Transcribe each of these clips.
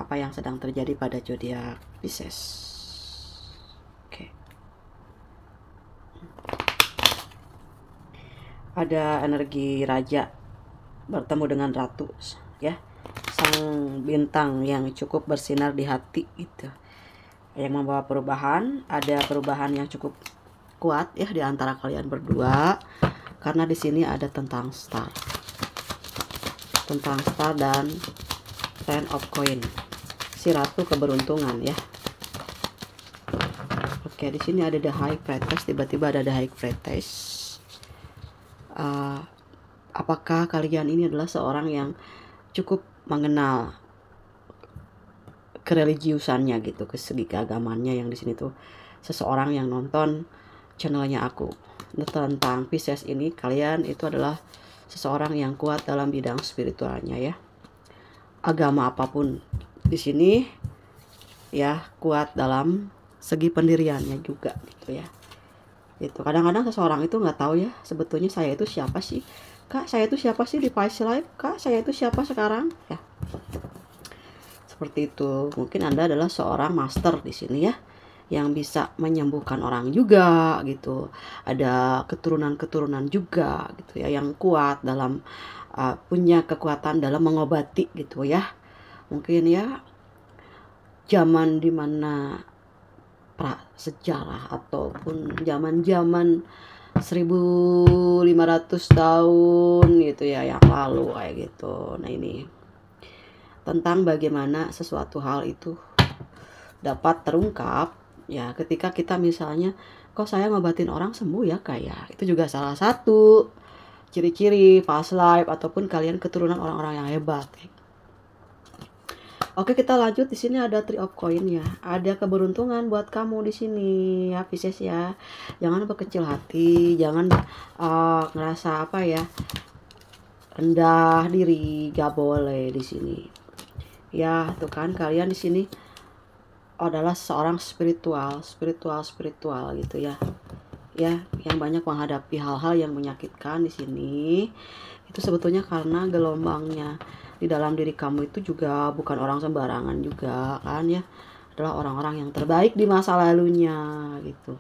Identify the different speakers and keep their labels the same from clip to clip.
Speaker 1: apa yang sedang terjadi pada zodiak Pisces. Oke. Ada energi raja bertemu dengan ratu ya, sang bintang yang cukup bersinar di hati gitu, yang membawa perubahan. Ada perubahan yang cukup kuat ya di antara kalian berdua, karena di sini ada tentang star dan ten of coin, si ratu keberuntungan ya. Oke, di sini ada the high priestess, tiba-tiba ada the high priestess. Apakah kalian ini adalah seorang yang cukup mengenal kereligiusannya gitu, ke segi keagamannya, yang di sini tuh seseorang yang nonton channelnya aku tentang Pisces ini, kalian itu adalah seseorang yang kuat dalam bidang spiritualnya ya. Agama apapun di sini ya, kuat dalam segi pendiriannya juga gitu ya. Itu kadang-kadang seseorang itu nggak tahu ya, sebetulnya saya itu siapa sih kak, saya itu siapa sih di past life, kak saya itu siapa sekarang ya, seperti itu. Mungkin Anda adalah seorang master di sini ya, yang bisa menyembuhkan orang juga gitu, ada keturunan juga gitu ya, yang kuat dalam punya kekuatan dalam mengobati gitu ya. Mungkin ya zaman dimana prasejarah ataupun zaman 1500 tahun gitu ya yang lalu kayak gitu. Nah, ini tentang bagaimana sesuatu hal itu dapat terungkap ya, ketika kita misalnya, kok saya ngobatin orang sembuh ya, kayak itu juga salah satu ciri-ciri past life ataupun kalian keturunan orang-orang yang hebat. Oke, kita lanjut. Di sini ada Three of Coin ya. Ada keberuntungan buat kamu di sini ya, Pisces ya. Jangan berkecil hati, jangan ngerasa apa ya, rendah diri, gak boleh di sini. Ya, tuh kan kalian di sini adalah seorang spiritual gitu ya. Ya, yang banyak menghadapi hal-hal yang menyakitkan di sini. Itu sebetulnya karena gelombangnya di dalam diri kamu itu juga bukan orang sembarangan juga kan ya, adalah orang-orang yang terbaik di masa lalunya gitu.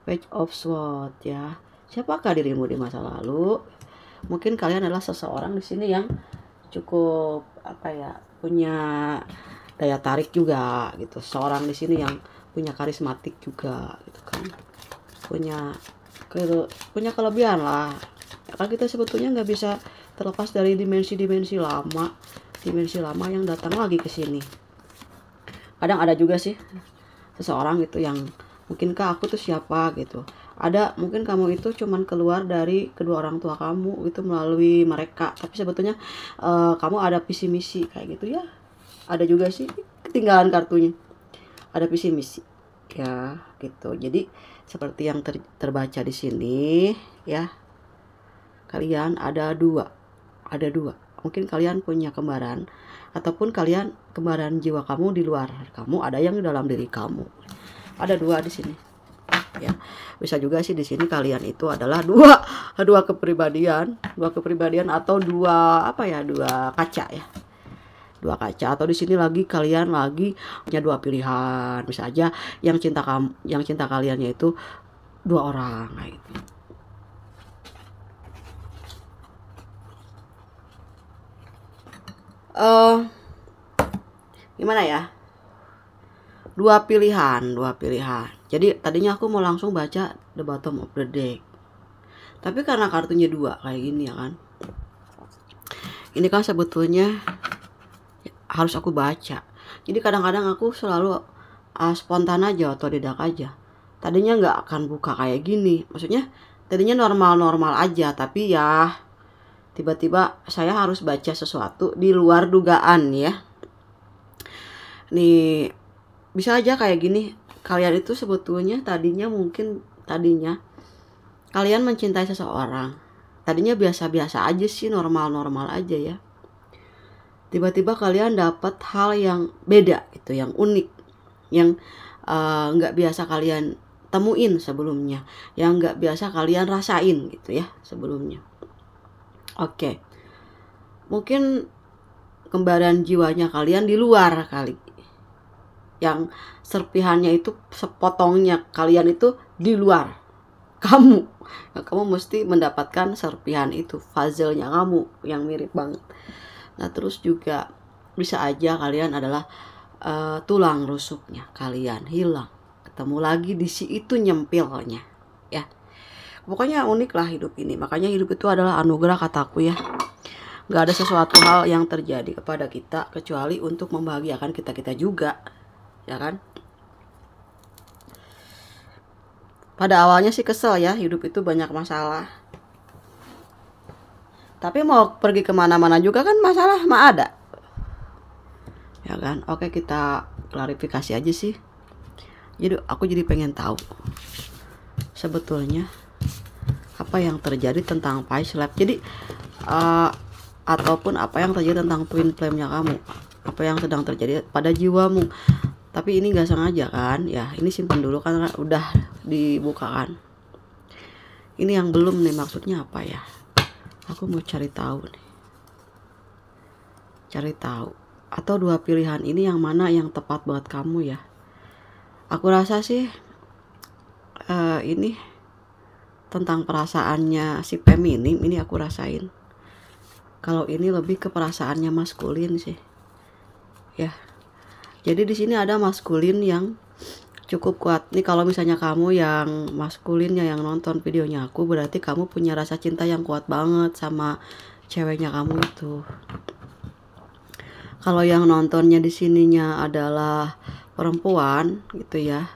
Speaker 1: Page of Swords ya. Siapakah dirimu di masa lalu? Mungkin kalian adalah seseorang di sini yang cukup apa ya, punya daya tarik juga gitu. Seorang di sini yang punya karismatik juga gitu kan. Punya kelebihan lah. Ya kan, kita sebetulnya nggak bisa terlepas dari dimensi lama yang datang lagi ke sini. Kadang ada juga sih seseorang itu yang mungkin, kak aku tuh siapa gitu. Ada mungkin kamu itu cuman keluar dari kedua orang tua kamu itu melalui mereka, tapi sebetulnya kamu ada visi misi kayak gitu ya. Ada juga sih, ketinggalan kartunya, ada visi misi ya gitu. Jadi seperti yang terbaca di sini ya, kalian ada dua. Mungkin kalian punya kembaran, ataupun kalian kembaran jiwa kamu di luar kamu, ada yang di dalam diri kamu. Ada dua di sini. Ya, bisa juga sih di sini kalian itu adalah dua kepribadian atau dua kaca ya. Dua kaca, atau di sini lagi kalian lagi punya dua pilihan. Bisa aja yang cinta kaliannya itu dua orang kayak gitu. Gimana ya, dua pilihan. Jadi tadinya aku mau langsung baca the bottom of the deck, tapi karena kartunya dua kayak gini ya kan, ini kan sebetulnya harus aku baca. Jadi kadang-kadang aku selalu spontan aja, otodidak aja. Tadinya nggak akan buka kayak gini, maksudnya tadinya normal aja, tapi ya tiba-tiba saya harus baca sesuatu di luar dugaan ya. Nih, bisa aja kayak gini. Kalian itu sebetulnya tadinya kalian mencintai seseorang. Tadinya biasa-biasa aja sih, normal aja ya. Tiba-tiba kalian dapat hal yang beda gitu, yang unik, yang nggak biasa kalian temuin sebelumnya, yang nggak biasa kalian rasain gitu ya sebelumnya. Oke, mungkin kembaran jiwanya kalian di luar kali, yang serpihannya itu sepotongnya kalian itu di luar kamu. Kamu mesti mendapatkan serpihan itu, puzzle-nya kamu yang mirip banget. Nah terus juga bisa aja kalian adalah tulang rusuknya kalian hilang, ketemu lagi di si itu nyempilnya ya. Pokoknya unik lah hidup ini. Makanya hidup itu adalah anugerah kataku ya. Gak ada sesuatu hal yang terjadi kepada kita kecuali untuk membahagiakan kita juga, ya kan? Pada awalnya sih kesel ya, hidup itu banyak masalah. Tapi mau pergi kemana-mana juga kan masalah mah ada, ya kan? Oke, kita klarifikasi aja sih. Jadi aku jadi pengen tahu sebetulnya apa yang terjadi tentang past life. Jadi ataupun apa yang terjadi tentang twin flame-nya kamu, apa yang sedang terjadi pada jiwamu. Tapi ini gak sengaja kan ya, ini simpan dulu kan udah dibukakan. Ini yang belum nih, maksudnya apa ya, aku mau cari tahu nih, cari tahu. Atau dua pilihan ini yang mana yang tepat buat kamu ya. Aku rasa sih ini tentang perasaannya si feminim ini aku rasain. Kalau ini lebih ke perasaannya maskulin sih. Ya. Jadi di sini ada maskulin yang cukup kuat. Nih kalau misalnya kamu yang maskulinnya yang nonton videonya aku, berarti kamu punya rasa cinta yang kuat banget sama ceweknya kamu itu. Kalau yang nontonnya di sininya adalah perempuan gitu ya.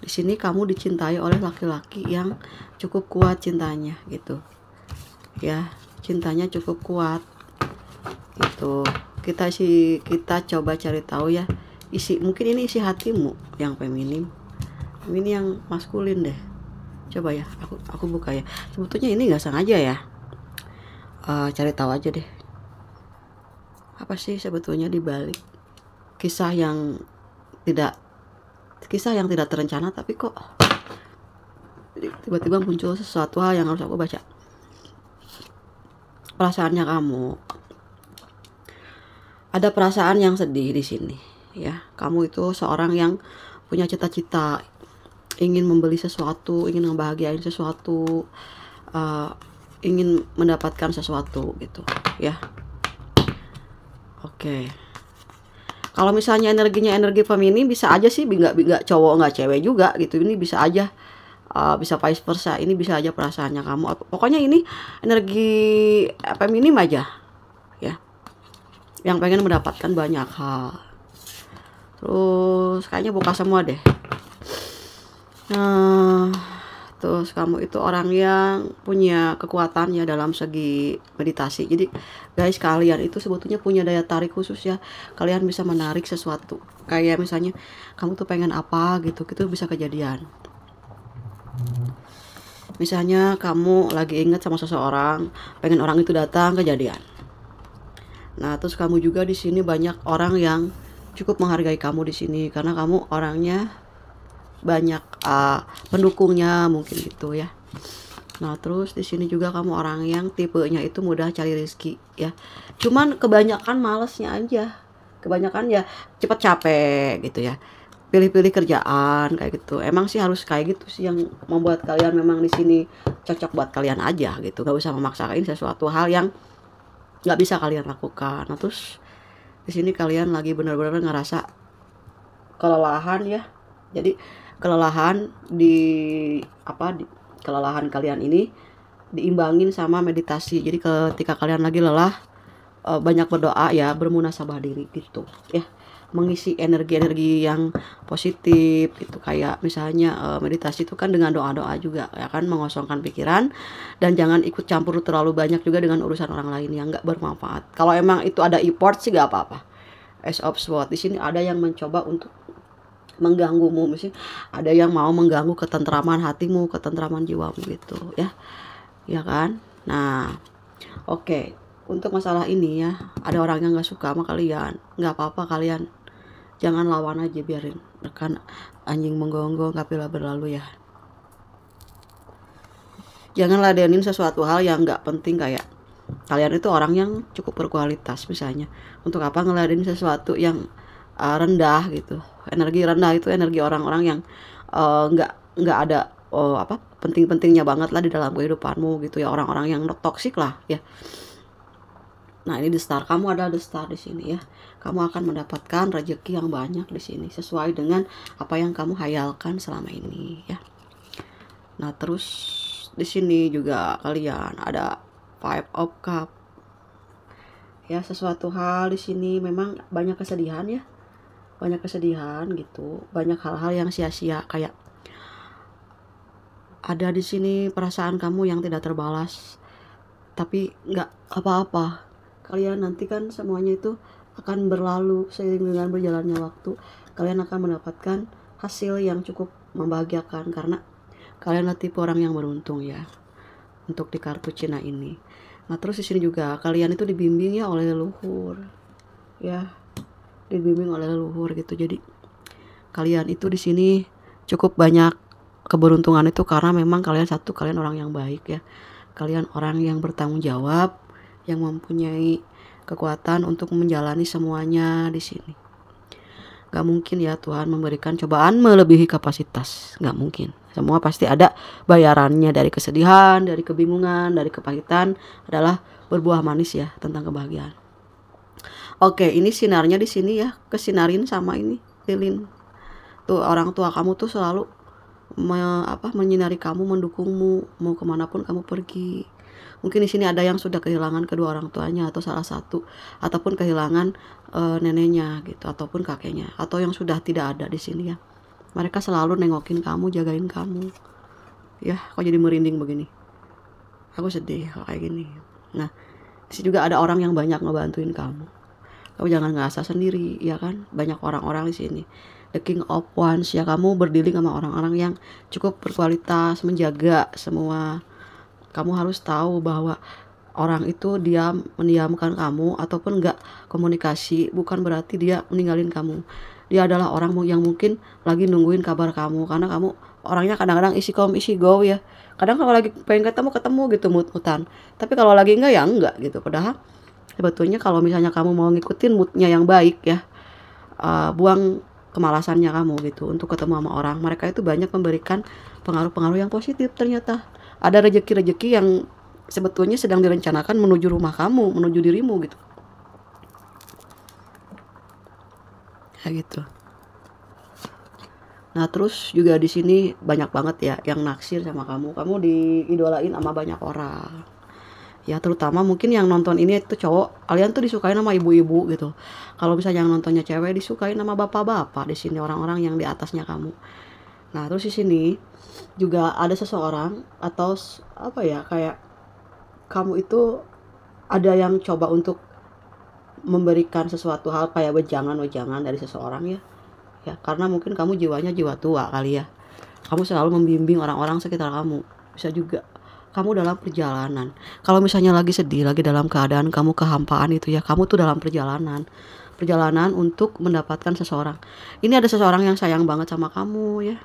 Speaker 1: Di sini kamu dicintai oleh laki-laki yang cukup kuat cintanya gitu. Ya. Cintanya cukup kuat gitu. Kita coba cari tahu ya, mungkin ini isi hatimu yang feminim, ini yang maskulin deh. Coba ya, aku buka ya. Sebetulnya ini nggak sengaja ya, cari tahu aja deh apa sih sebetulnya dibalik kisah yang tidak terencana, tapi kok tiba-tiba muncul sesuatu hal yang harus aku baca. Perasaannya kamu, ada perasaan yang sedih di sini ya. Kamu itu seorang yang punya cita-cita, ingin membeli sesuatu, ingin ngebahagiain sesuatu, ingin mendapatkan sesuatu gitu ya. Oke. Kalau misalnya energinya energi feminim, bisa aja sih nggak cowok nggak cewek juga gitu. Ini bisa aja bisa vice versa, ini bisa aja perasaannya kamu. Pokoknya ini energi feminim aja ya, yang pengen mendapatkan banyak hal. Terus kayaknya buka semua deh. Terus kamu itu orang yang punya kekuatan ya dalam segi meditasi. Jadi guys, kalian itu sebetulnya punya daya tarik khusus ya. Kalian bisa menarik sesuatu. Kayak misalnya kamu tuh pengen apa gitu bisa kejadian. Misalnya kamu lagi ingat sama seseorang, pengen orang itu datang, kejadian. Nah, terus kamu juga di sini banyak orang yang cukup menghargai kamu di sini karena kamu orangnya banyak pendukungnya mungkin gitu ya. Nah, terus di sini juga kamu orang yang tipenya itu mudah cari rezeki ya. Cuman kebanyakan malesnya aja. Kebanyakan ya cepat capek gitu ya. Pilih-pilih kerjaan kayak gitu. Emang sih harus kayak gitu sih yang membuat kalian memang di sini cocok buat kalian aja gitu. Gak usah memaksain sesuatu hal yang nggak bisa kalian lakukan. Nah, terus di sini kalian lagi benar-benar ngerasa kelelahan ya. Jadi kelelahan kelelahan kalian ini diimbangin sama meditasi. Jadi ketika kalian lagi lelah, banyak berdoa ya, bermunasabah diri gitu ya, mengisi energi-energi yang positif itu. Kayak misalnya meditasi itu kan dengan doa-doa juga ya kan, mengosongkan pikiran, dan jangan ikut campur terlalu banyak juga dengan urusan orang lain yang nggak bermanfaat. Kalau emang itu ada effort sih nggak apa-apa. As of SWOT di sini ada yang mencoba untuk mengganggumu, misalnya ada yang mau mengganggu ketentraman hatimu, ketentraman jiwamu gitu ya, ya kan. Nah, oke. Untuk masalah ini ya, ada orang yang nggak suka sama kalian, nggak apa-apa, kalian jangan lawan aja, biarin kan anjing menggonggong kapilah berlalu ya. Jangan ladenin sesuatu hal yang nggak penting, kayak Kalian itu orang yang cukup berkualitas misalnya. Untuk apa ngeladenin sesuatu yang rendah gitu. Energi rendah itu energi orang-orang yang nggak ada apa penting-pentingnya banget lah di dalam kehidupanmu gitu ya, orang-orang yang toksik lah ya. Nah, ini the star, kamu ada the star di sini ya. Kamu akan mendapatkan rezeki yang banyak di sini sesuai dengan apa yang kamu hayalkan selama ini ya. Nah, terus di sini juga kalian ada Five of Cup. Ya, sesuatu hal di sini memang banyak kesedihan ya. Banyak kesedihan gitu, banyak hal-hal yang sia-sia, kayak ada di sini perasaan kamu yang tidak terbalas. Tapi nggak apa-apa. Kalian nanti kan semuanya itu akan berlalu seiring dengan berjalannya waktu. Kalian akan mendapatkan hasil yang cukup membahagiakan karena kalian tipe orang yang beruntung ya untuk di kartu Cina ini. Nah, terus di sini juga kalian itu dibimbing ya oleh leluhur. Ya, dibimbing oleh leluhur gitu. Jadi kalian itu di sini cukup banyak keberuntungan itu karena memang kalian orang yang baik ya. Kalian orang yang bertanggung jawab, yang mempunyai kekuatan untuk menjalani semuanya di sini. Gak mungkin ya Tuhan memberikan cobaan melebihi kapasitas, gak mungkin. Semua pasti ada bayarannya, dari kesedihan, dari kebingungan, dari kepahitan adalah berbuah manis ya tentang kebahagiaan. Oke, ini sinarnya di sini ya, kesinarin sama ini lilin. Tuh orang tua kamu tuh selalu menyinari kamu, mendukungmu mau kemanapun kamu pergi. Mungkin di sini ada yang sudah kehilangan kedua orang tuanya atau salah satu, ataupun kehilangan neneknya gitu, ataupun kakeknya, atau yang sudah tidak ada di sini ya. Mereka selalu nengokin kamu, jagain kamu. Ya, kok jadi merinding begini? Aku sedih kalau kayak gini. Nah, di sini juga ada orang yang banyak ngebantuin kamu. Kamu jangan ngerasa sendiri, ya kan? Banyak orang-orang di sini. The King of Wands ya, kamu berdiri sama orang-orang yang cukup berkualitas, menjaga semua. Kamu harus tahu bahwa orang itu mendiamkan kamu ataupun enggak komunikasi bukan berarti dia meninggalin kamu. Dia adalah orang yang mungkin lagi nungguin kabar kamu, karena kamu orangnya kadang-kadang isi come isi go ya. Kadang kalau lagi pengen ketemu gitu mut-mutan. Tapi kalau lagi enggak ya enggak gitu. Padahal sebetulnya kalau misalnya kamu mau ngikutin moodnya yang baik ya, buang kemalasannya kamu gitu untuk ketemu sama orang. Mereka itu banyak memberikan pengaruh-pengaruh yang positif ternyata. Ada rezeki-rezeki yang sebetulnya sedang direncanakan menuju rumah kamu, menuju dirimu gitu. Kayak gitu. Nah, terus juga di sini banyak banget ya yang naksir sama kamu. Kamu diidolain sama banyak orang. Ya, terutama mungkin yang nonton ini itu cowok, kalian tuh disukain sama ibu-ibu gitu. Kalau misalnya yang nontonnya cewek, disukain sama bapak-bapak di sini, orang-orang yang di atasnya kamu. Nah, terus di sini juga ada seseorang atau apa ya, kayak kamu itu ada yang coba untuk memberikan sesuatu hal kayak wejangan dari seseorang ya. Ya, karena mungkin kamu jiwanya jiwa tua kali ya. Kamu selalu membimbing orang-orang sekitar kamu. Bisa juga kamu dalam perjalanan. Kalau misalnya lagi sedih, lagi dalam keadaan kamu kehampaan itu ya, kamu tuh dalam perjalanan untuk mendapatkan seseorang. Ini ada seseorang yang sayang banget sama kamu ya.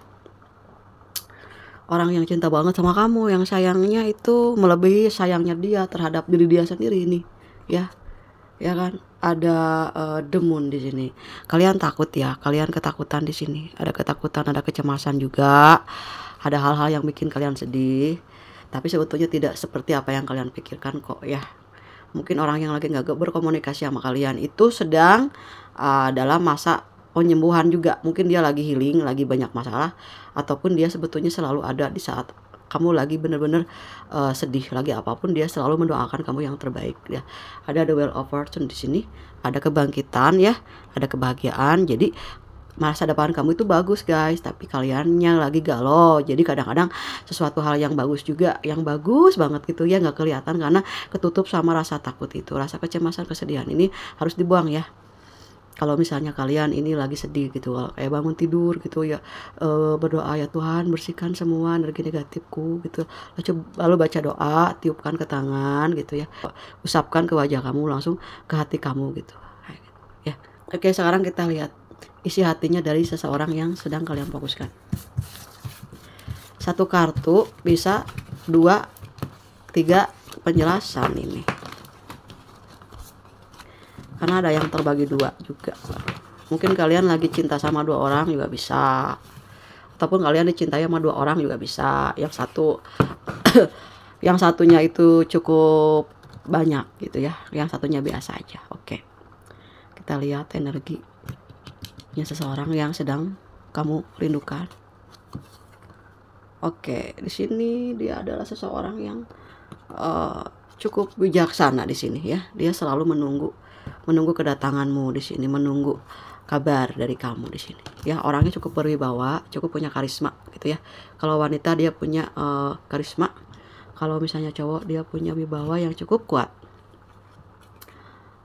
Speaker 1: Orang yang cinta banget sama kamu, yang sayangnya itu melebihi sayangnya dia terhadap diri dia sendiri ini ya. Ya kan? Ada the moon di sini. Kalian takut ya, kalian ketakutan di sini. Ada ketakutan, ada kecemasan juga. Ada hal-hal yang bikin kalian sedih. Tapi sebetulnya tidak seperti apa yang kalian pikirkan kok ya. Mungkin orang yang lagi nggak berkomunikasi sama kalian itu sedang dalam masa penyembuhan juga. Mungkin dia lagi healing, lagi banyak masalah, ataupun dia sebetulnya selalu ada di saat kamu lagi bener-bener sedih, lagi apapun dia selalu mendoakan kamu yang terbaik ya. Ada the well of fortune di sini, ada kebangkitan ya, ada kebahagiaan. Jadi masa depan kamu itu bagus guys, tapi kaliannya lagi galau. Jadi kadang-kadang sesuatu hal yang bagus juga, yang bagus banget gitu ya, nggak kelihatan karena ketutup sama rasa takut itu. Rasa kecemasan, kesedihan ini harus dibuang ya. Kalau misalnya kalian ini lagi sedih gitu, kayak bangun tidur gitu ya, berdoa ya Tuhan bersihkan semua energi negatifku gitu. Lalu baca doa, tiupkan ke tangan gitu ya, usapkan ke wajah kamu, langsung ke hati kamu gitu ya. Oke, sekarang kita lihat isi hatinya dari seseorang yang sedang kalian fokuskan. Satu kartu bisa 2, 3 penjelasan ini. karena ada yang terbagi dua juga. Mungkin kalian lagi cinta sama 2 orang juga bisa, ataupun kalian dicintai sama 2 orang juga bisa. Yang satu yang satunya itu cukup banyak gitu ya, yang satunya biasa aja. Oke, kita lihat energinya seseorang yang sedang kamu rindukan. Oke, di sini dia adalah seseorang yang cukup bijaksana di sini ya. Dia selalu menunggu kedatanganmu di sini, menunggu kabar dari kamu di sini. Ya, orangnya cukup berwibawa, cukup punya karisma gitu ya. Kalau wanita dia punya karisma. Kalau misalnya cowok dia punya wibawa yang cukup kuat.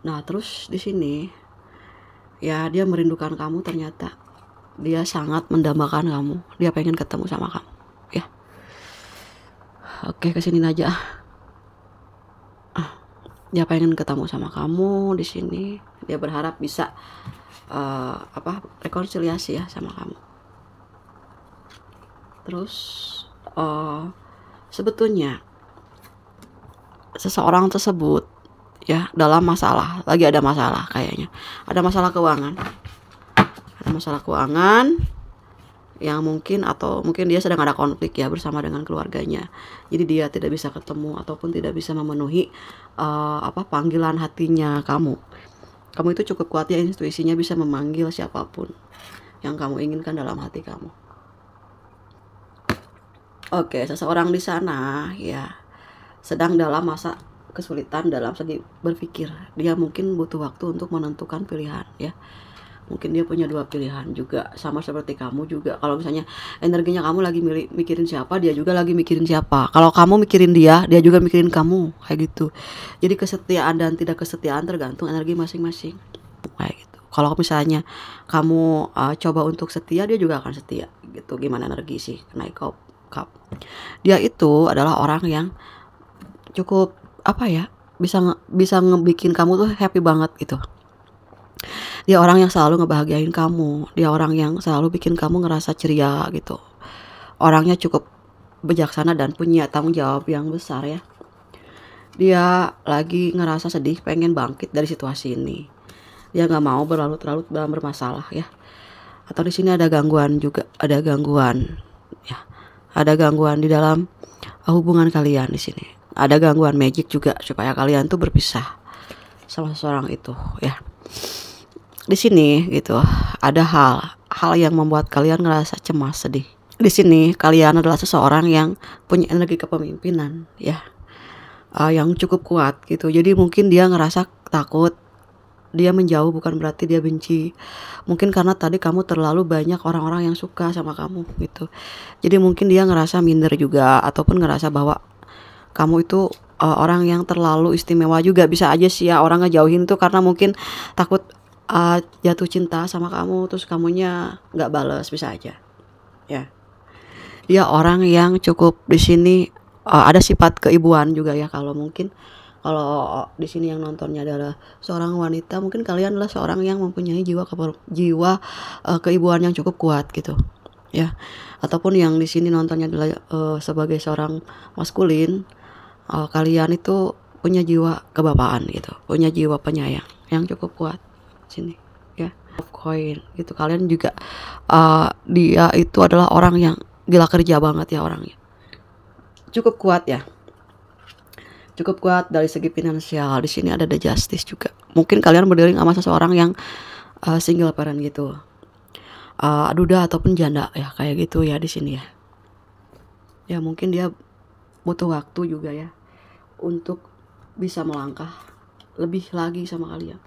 Speaker 1: Nah, terus di sini ya dia merindukan kamu, ternyata dia sangat mendambakan kamu. Dia pengen ketemu sama kamu ya. Oke, kesini aja. Dia pengen ketemu sama kamu di sini. Dia berharap bisa rekonsiliasi ya sama kamu. Terus sebetulnya seseorang tersebut ya dalam masalah, lagi ada masalah kayaknya. Ada masalah keuangan. Ada masalah keuangan yang mungkin, atau mungkin dia sedang ada konflik ya bersama dengan keluarganya. Jadi dia tidak bisa ketemu ataupun tidak bisa memenuhi panggilan hatinya kamu. Kamu itu cukup kuat ya, intuisinya bisa memanggil siapapun yang kamu inginkan dalam hati kamu. Oke, seseorang di sana ya sedang dalam masa kesulitan dalam segi berpikir. Dia mungkin butuh waktu untuk menentukan pilihan ya. Mungkin dia punya 2 pilihan juga, sama seperti kamu juga. Kalau misalnya energinya kamu lagi mikirin siapa, dia juga lagi mikirin siapa. Kalau kamu mikirin dia juga mikirin kamu, kayak gitu. Jadi kesetiaan dan tidak kesetiaan tergantung energi masing-masing, kayak gitu. Kalau misalnya kamu coba untuk setia, dia juga akan setia gitu. Gimana energi sih naik cup. Dia itu adalah orang yang cukup bisa ngebikin kamu tuh happy banget gitu. Dia orang yang selalu ngebahagiain kamu. Dia orang yang selalu bikin kamu ngerasa ceria gitu. Orangnya cukup bijaksana dan punya tanggung jawab yang besar ya. Dia lagi ngerasa sedih, pengen bangkit dari situasi ini. Dia nggak mau berlarut-larut dalam bermasalah ya. Atau di sini ada gangguan juga, ada gangguan ya. Ada gangguan di dalam hubungan kalian di sini. Ada gangguan magic juga supaya kalian tuh berpisah sama seseorang itu ya. Di sini gitu ada hal yang membuat kalian ngerasa cemas, sedih. Di sini kalian adalah seseorang yang punya energi kepemimpinan ya, yang cukup kuat gitu. Jadi mungkin dia ngerasa takut, dia menjauh bukan berarti dia benci. Mungkin karena tadi kamu terlalu banyak orang-orang yang suka sama kamu gitu. Jadi mungkin dia ngerasa minder juga, ataupun ngerasa bahwa kamu itu orang yang terlalu istimewa juga. Bisa aja sih ya orang ngejauhin tuh karena mungkin takut jatuh cinta sama kamu, terus kamunya nggak balas, bisa aja ya. Dia orang yang cukup di sini ada sifat keibuan juga ya. Kalau mungkin kalau di sini yang nontonnya adalah seorang wanita, mungkin kalian adalah seorang yang mempunyai jiwa keibuan yang cukup kuat gitu ya. Ataupun yang di sini nontonnya adalah sebagai seorang maskulin, kalian itu punya jiwa kebapaan gitu, punya jiwa penyayang yang cukup kuat sini ya. Koin gitu. Kalian juga dia itu adalah orang yang gila kerja banget ya, orangnya cukup kuat ya, cukup kuat dari segi finansial. Di sini ada the justice juga. Mungkin kalian berdiri sama seseorang yang single parent gitu, duda ataupun janda ya, kayak gitu ya di sini ya. Ya mungkin dia butuh waktu juga ya untuk bisa melangkah lebih lagi sama kalian.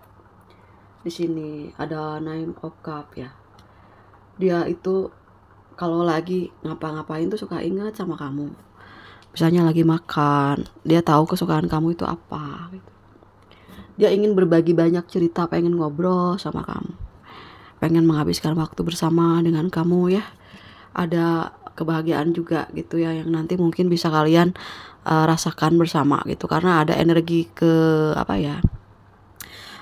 Speaker 1: Di sini ada Nine of Cup ya. Dia itu kalau lagi ngapa-ngapain tuh suka ingat sama kamu. Misalnya lagi makan, dia tahu kesukaan kamu itu apa gitu. Dia ingin berbagi banyak cerita, pengen ngobrol sama kamu, pengen menghabiskan waktu bersama dengan kamu ya. Ada kebahagiaan juga gitu ya, yang nanti mungkin bisa kalian rasakan bersama gitu. Karena ada energi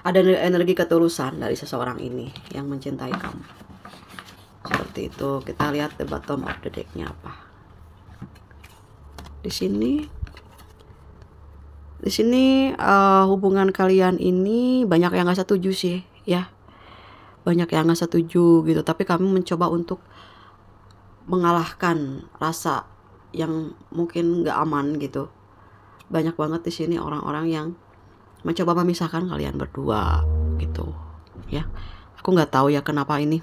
Speaker 1: ada energi ketulusan dari seseorang ini yang mencintai kamu. Seperti itu. Kita lihat the bottom of the deck-nya apa. Di sini Di sini hubungan kalian ini banyak yang nggak setuju sih ya, banyak yang nggak setuju gitu, tapi kami mencoba untuk mengalahkan rasa yang mungkin nggak aman gitu. Banyak banget di sini orang-orang yang mencoba memisahkan kalian berdua gitu ya. Aku nggak tahu ya kenapa ini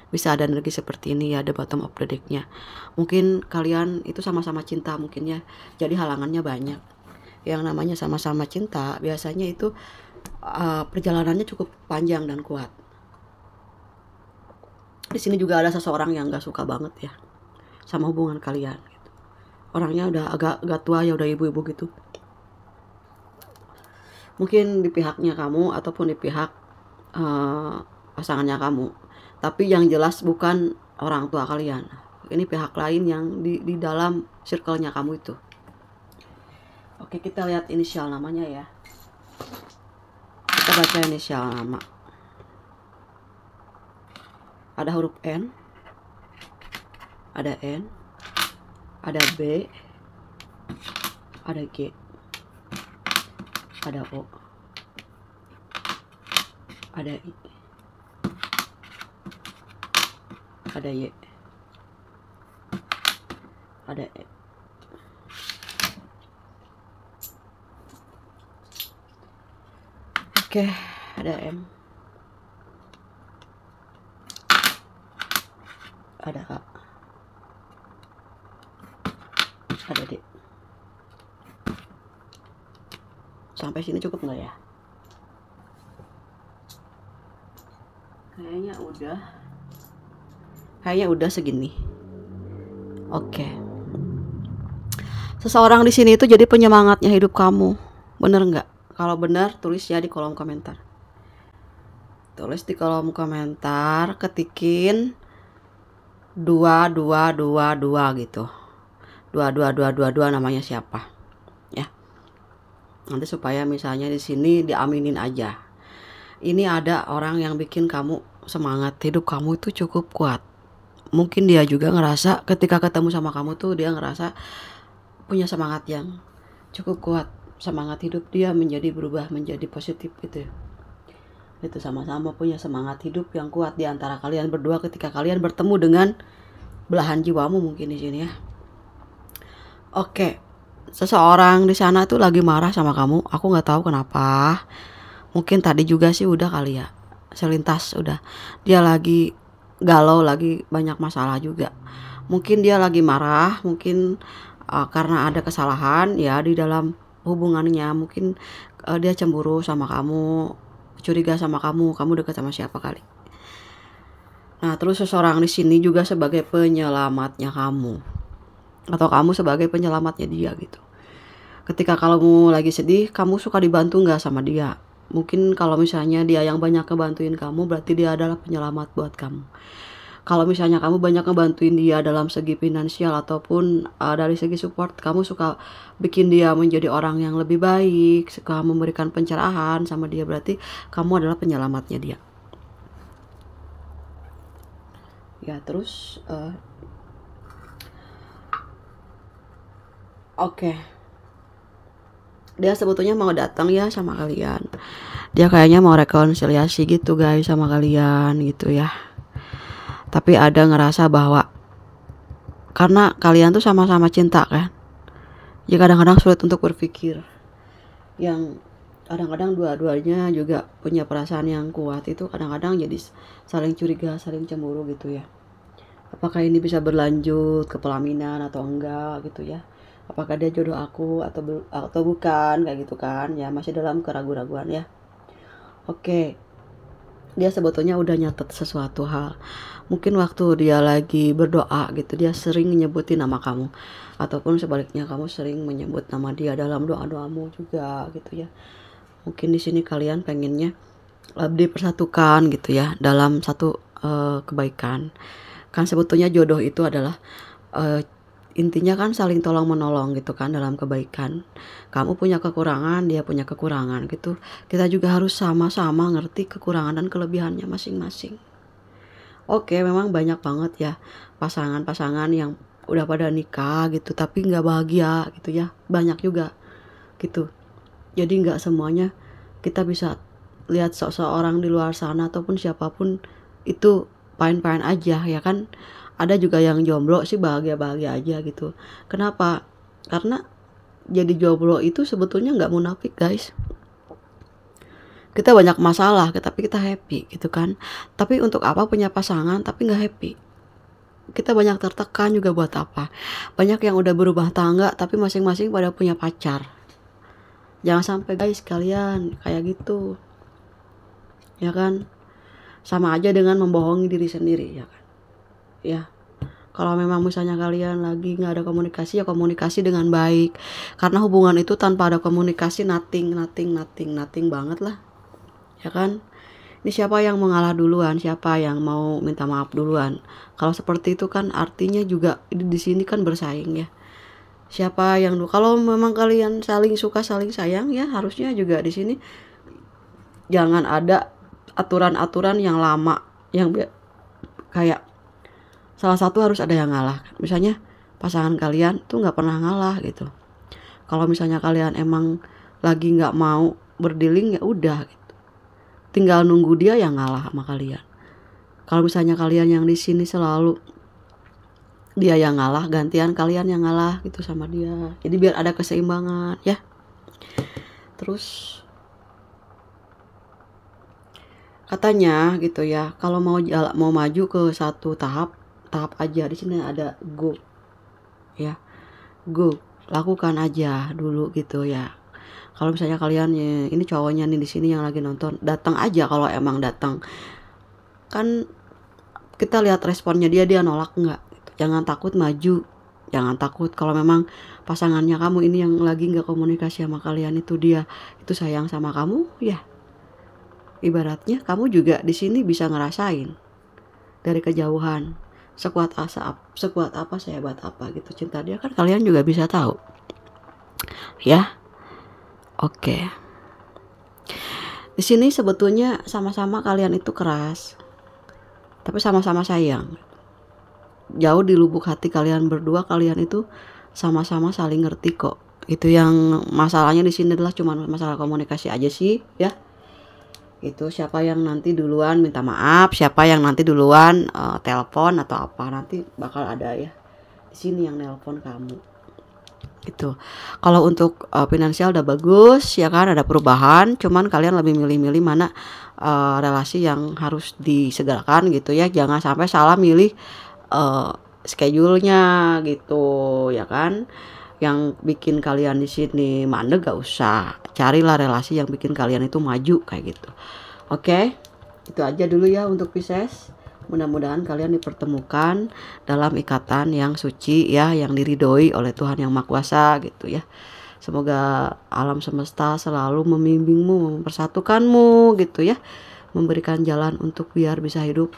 Speaker 1: bisa ada energi seperti ini ya, the bottom of the deck-nya. Mungkin kalian itu sama-sama cinta mungkin ya, jadi halangannya banyak. Yang namanya sama-sama cinta biasanya itu perjalanannya cukup panjang dan kuat. Di sini juga ada seseorang yang nggak suka banget ya sama hubungan kalian gitu. Orangnya udah agak tua ya, udah ibu-ibu gitu. Mungkin di pihaknya kamu ataupun di pihak pasangannya kamu, tapi yang jelas bukan orang tua kalian. Ini pihak lain yang di dalam circle-nya kamu itu. Oke, kita lihat inisial namanya ya. Kita baca inisial nama. Ada huruf N, ada N, ada B, ada G, ada O, ada I, ada Y, ada E. Oke, ada M, ada A, ada D. Sampai sini cukup nggak ya? Kayaknya udah segini. Oke. Seseorang di sini itu jadi penyemangatnya hidup kamu, bener nggak? Kalau benar tulis ya di kolom komentar. Tulis di kolom komentar, ketikin 2222 gitu. 22222 namanya siapa? Ya. Nanti supaya misalnya di sini diaminin aja. Ini ada orang yang bikin kamu semangat, hidup kamu itu cukup kuat. Mungkin dia juga ngerasa ketika ketemu sama kamu tuh dia ngerasa punya semangat yang cukup kuat. Semangat hidup dia berubah menjadi positif gitu ya. Itu sama-sama punya semangat hidup yang kuat di antara kalian berdua ketika kalian bertemu dengan belahan jiwamu mungkin di sini ya. Oke. Seseorang di sana tuh lagi marah sama kamu. Aku nggak tahu kenapa. Mungkin tadi juga sih udah kali ya. Selintas udah. Dia lagi galau, lagi banyak masalah juga. Mungkin dia lagi marah, mungkin karena ada kesalahan ya di dalam hubungannya. Mungkin dia cemburu sama kamu, curiga sama kamu dekat sama siapa kali. Nah, terus seseorang di sini juga sebagai penyelamatnya kamu, atau kamu sebagai penyelamatnya dia gitu. Ketika kamu lagi sedih, kamu suka dibantu nggak sama dia? Mungkin kalau misalnya dia yang banyak ngebantuin kamu, berarti dia adalah penyelamat buat kamu. Kalau misalnya kamu banyak ngebantuin dia dalam segi finansial ataupun dari segi support, kamu suka bikin dia menjadi orang yang lebih baik, suka memberikan pencerahan sama dia, berarti kamu adalah penyelamatnya dia. Ya, terus oke. Dia sebetulnya mau datang ya sama kalian. Dia kayaknya mau rekonsiliasi gitu guys sama kalian gitu ya. Tapi ada ngerasa bahwa karena kalian tuh sama-sama cinta kan, ya kadang-kadang sulit untuk berpikir. Yang kadang-kadang dua-duanya juga punya perasaan yang kuat, itu kadang-kadang jadi saling curiga, saling cemburu gitu ya. Apakah ini bisa berlanjut ke pelaminan atau enggak gitu ya. Apakah dia jodoh aku atau bukan, kayak gitu kan ya, masih dalam keraguan-raguan ya. Oke. Dia sebetulnya udah nyatet sesuatu hal. Mungkin waktu dia lagi berdoa gitu, dia sering nyebutin nama kamu. Ataupun sebaliknya kamu sering menyebut nama dia dalam doa-doamu juga gitu ya. Mungkin di sini kalian pengennya dipersatukan gitu ya dalam satu kebaikan. Kan sebetulnya jodoh itu adalah intinya kan saling tolong menolong gitu kan dalam kebaikan. Kamu punya kekurangan, dia punya kekurangan gitu. Kita juga harus sama-sama ngerti kekurangan dan kelebihannya masing-masing. Oke, memang banyak banget ya pasangan-pasangan yang udah pada nikah gitu tapi nggak bahagia gitu ya. Banyak juga gitu. Jadi nggak semuanya kita bisa lihat seseorang di luar sana ataupun siapapun itu fine-fine aja ya kan. Ada juga yang jomblo sih bahagia-bahagia aja gitu. Kenapa? Karena jadi jomblo itu sebetulnya nggak munafik guys. Kita banyak masalah tapi kita happy gitu kan. Tapi untuk apa punya pasangan tapi nggak happy? Kita banyak tertekan juga buat apa? Banyak yang udah berubah tangga tapi masing-masing pada punya pacar. Jangan sampai guys kalian kayak gitu. Ya kan? Sama aja dengan membohongi diri sendiri ya kan. Ya. Kalau memang misalnya kalian lagi nggak ada komunikasi, ya komunikasi dengan baik. Karena hubungan itu tanpa ada komunikasi nothing banget lah. Ya kan? Ini siapa yang mengalah duluan, siapa yang mau minta maaf duluan. Kalau seperti itu kan artinya juga di sini kan bersaing ya. Siapa yang kalau memang kalian saling suka saling sayang ya harusnya juga di sini jangan ada aturan-aturan yang lama yang kayak salah satu harus ada yang ngalah. Misalnya pasangan kalian tuh nggak pernah ngalah gitu. Kalau misalnya kalian emang lagi nggak mau berdealing ya udah gitu. Tinggal nunggu dia yang ngalah sama kalian. Kalau misalnya kalian yang di sini selalu dia yang ngalah, gantian kalian yang ngalah gitu sama dia. Jadi biar ada keseimbangan ya. Terus katanya gitu ya, kalau mau maju ke satu tahap aja. Di sini ada go ya, go lakukan aja dulu gitu ya. Kalau misalnya kalian ini cowoknya nih di sini yang lagi nonton, datang aja kalau emang datang. Kan kita lihat responnya dia nolak nggak. Jangan takut maju, jangan takut kalau memang pasangannya kamu ini yang lagi nggak komunikasi sama kalian itu dia itu sayang sama kamu ya. Ibaratnya kamu juga di sini bisa ngerasain dari kejauhan sekuat apa sehebat apa gitu cinta dia kan kalian juga bisa tahu ya. Oke. Di sini sebetulnya sama-sama kalian itu keras, tapi sama-sama sayang. Jauh di lubuk hati kalian berdua kalian itu sama-sama saling ngerti kok. Itu yang masalahnya di sini adalah cuma masalah komunikasi aja sih ya. Itu siapa yang nanti duluan minta maaf, siapa yang nanti duluan telepon atau apa nanti bakal ada ya. Di sini yang nelpon kamu. Gitu. Kalau untuk finansial udah bagus ya kan ada perubahan, cuman kalian lebih milih-milih mana relasi yang harus disegerakan gitu ya. Jangan sampai salah milih schedule-nya gitu ya kan. Yang bikin kalian di sini mandek gak usah. Carilah relasi yang bikin kalian itu maju kayak gitu. Oke. Itu aja dulu ya untuk Pisces. Mudah-mudahan kalian dipertemukan dalam ikatan yang suci ya, yang diridhoi oleh Tuhan Yang Maha Kuasa gitu ya. Semoga alam semesta selalu membimbingmu, mempersatukanmu gitu ya. Memberikan jalan untuk biar bisa hidup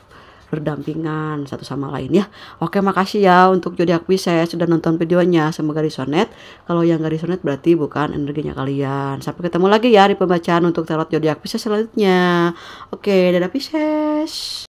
Speaker 1: berdampingan satu sama lain ya. Oke, makasih ya untuk zodiak Pisces sudah nonton videonya. Semoga resonate. Kalau yang gak resonate berarti bukan energinya kalian. Sampai ketemu lagi ya di pembacaan untuk tarot zodiak Pisces selanjutnya. Oke, dadah Pisces.